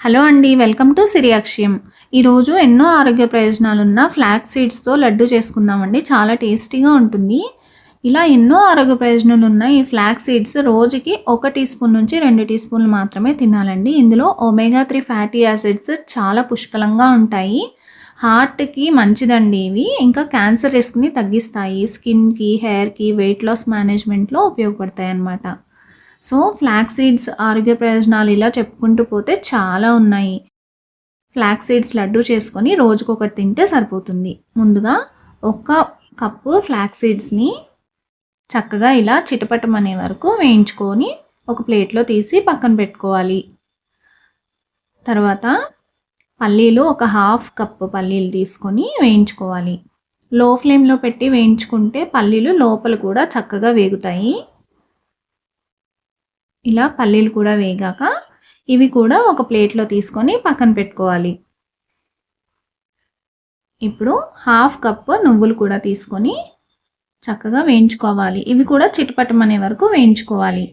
Hello అండి, welcome to సిరియాక్షయం. ఈరోజు ఎన్నో ఆరోగ్య ప్రయోజనాలున్న ఫ్లాక్స్ సీడ్స్తో లడ్డు చేసుకుందామండి. చాలా టేస్టీగా ఉంటుంది. ఇలా ఎన్నో ఆరోగ్య ప్రయోజనాలు ఉన్న ఈ ఫ్లాక్స్ సీడ్స్ రోజుకి 1 టీ స్పూన్ నుంచి 2 టీ స్పూన్లు మాత్రమే తినాలండి. ఇందులో ఒమేగా 3 ఫ్యాటీ యాసిడ్స్ చాలా పుష్కలంగా ఉంటాయి. హార్ట్కి మంచిదండి ఇవి. ఇంకా క్యాన్సర్ రిస్క్ని తగ్గిస్తాయి. స్కిన్కి, హెయిర్కి, వెయిట్ లాస్ మేనేజ్మెంట్లో ఉపయోగపడతాయి అన్నమాట. సో ఫ్లాక్స్ సీడ్స్ ఆరోగ్య ప్రయోజనాలు ఇలా చెప్పుకుంటూ పోతే చాలా ఉన్నాయి. ఫ్లాక్స్ సీడ్స్ లడ్డు చేసుకొని రోజుకొకటి తింటే సరిపోతుంది. ముందుగా 1 కప్పు ఫ్లాక్స్ సీడ్స్ని చక్కగా ఇలా చిటపటమనే వరకు వేయించుకొని ఒక ప్లేట్లో తీసి పక్కన పెట్టుకోవాలి. తర్వాత పల్లీలు ఒక 1/2 కప్పు పల్లీలు తీసుకొని వేయించుకోవాలి. లో ఫ్లేమ్లో పెట్టి వేయించుకుంటే పల్లీలు లోపల కూడా చక్కగా వేగుతాయి. ఇలా పల్లీలు కూడా వేగాక ఇవి కూడా ఒక ప్లేట్లో తీసుకొని పక్కన పెట్టుకోవాలి. ఇప్పుడు 1/2 కప్పు నువ్వులు కూడా తీసుకొని చక్కగా వేయించుకోవాలి. ఇవి కూడా చిటపటమనే వరకు వేయించుకోవాలి.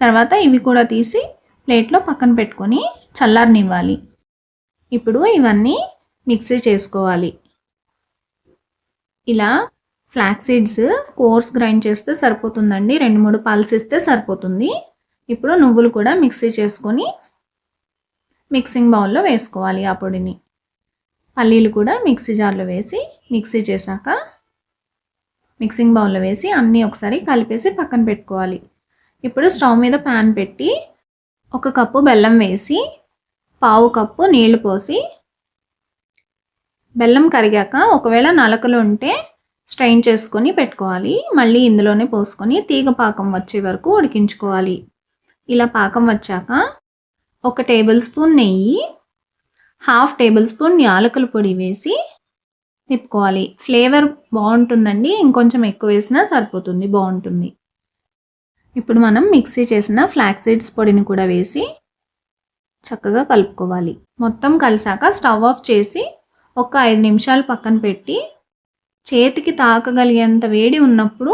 తర్వాత ఇవి కూడా తీసి ప్లేట్లో పక్కన పెట్టుకొని చల్లారనివ్వాలి. ఇప్పుడు ఇవన్నీ మిక్సీ చేసుకోవాలి. ఇలా ఫ్లాక్స్ సీడ్స్ కోర్స్ గ్రైండ్ చేస్తే సరిపోతుందండి. 2-3 పల్స్ ఇస్తే సరిపోతుంది. ఇప్పుడు నువ్వులు కూడా మిక్సీ చేసుకొని మిక్సింగ్ బౌల్లో వేసుకోవాలి ఆ పొడిని. పల్లీలు కూడా మిక్సీ జార్లో వేసి మిక్సీ చేశాక మిక్సింగ్ బౌల్లో వేసి అన్నీ ఒకసారి కలిపేసి పక్కన పెట్టుకోవాలి. ఇప్పుడు స్టవ్ మీద ప్యాన్ పెట్టి 1 కప్పు బెల్లం వేసి 1/2 కప్పు నీళ్లు పోసి బెల్లం కరిగాక ఒకవేళ నలకలు ఉంటే స్ట్రెయిన్ చేసుకొని పెట్టుకోవాలి. మళ్ళీ ఇందులోనే పోసుకొని తీగ పాకం వచ్చే వరకు ఉడికించుకోవాలి. ఇలా పాకం వచ్చాక 1 టేబుల్ స్పూన్ నెయ్యి, 1/2 టేబుల్ స్పూన్ యాలకుల పొడి వేసి తిప్పుకోవాలి. ఫ్లేవర్ బాగుంటుందండి. ఇంకొంచెం ఎక్కువ వేసినా సరిపోతుంది, బాగుంటుంది. ఇప్పుడు మనం మిక్సీ చేసిన ఫ్లాక్స్ సీడ్స్ పొడిని కూడా వేసి చక్కగా కలుపుకోవాలి. మొత్తం కలిసాక స్టవ్ ఆఫ్ చేసి ఒక 5 నిమిషాలు పక్కన పెట్టి చేతికి తాకగలిగేంత వేడి ఉన్నప్పుడు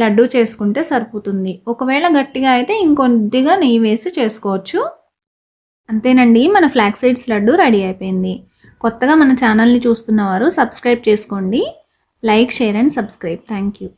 లడ్డు చేసుకుంటే సరిపోతుంది. ఒకవేళ గట్టిగా అయితే ఇంకొద్దిగా నెయ్యి వేసి చేసుకోవచ్చు. అంతేనండి, మన ఫ్లాక్స్ సీడ్స్ లడ్డు రెడీ అయిపోయింది. కొత్తగా మన ఛానల్ని చూస్తున్నవారు సబ్స్క్రైబ్ చేసుకోండి. Like, share and subscribe. Thank you.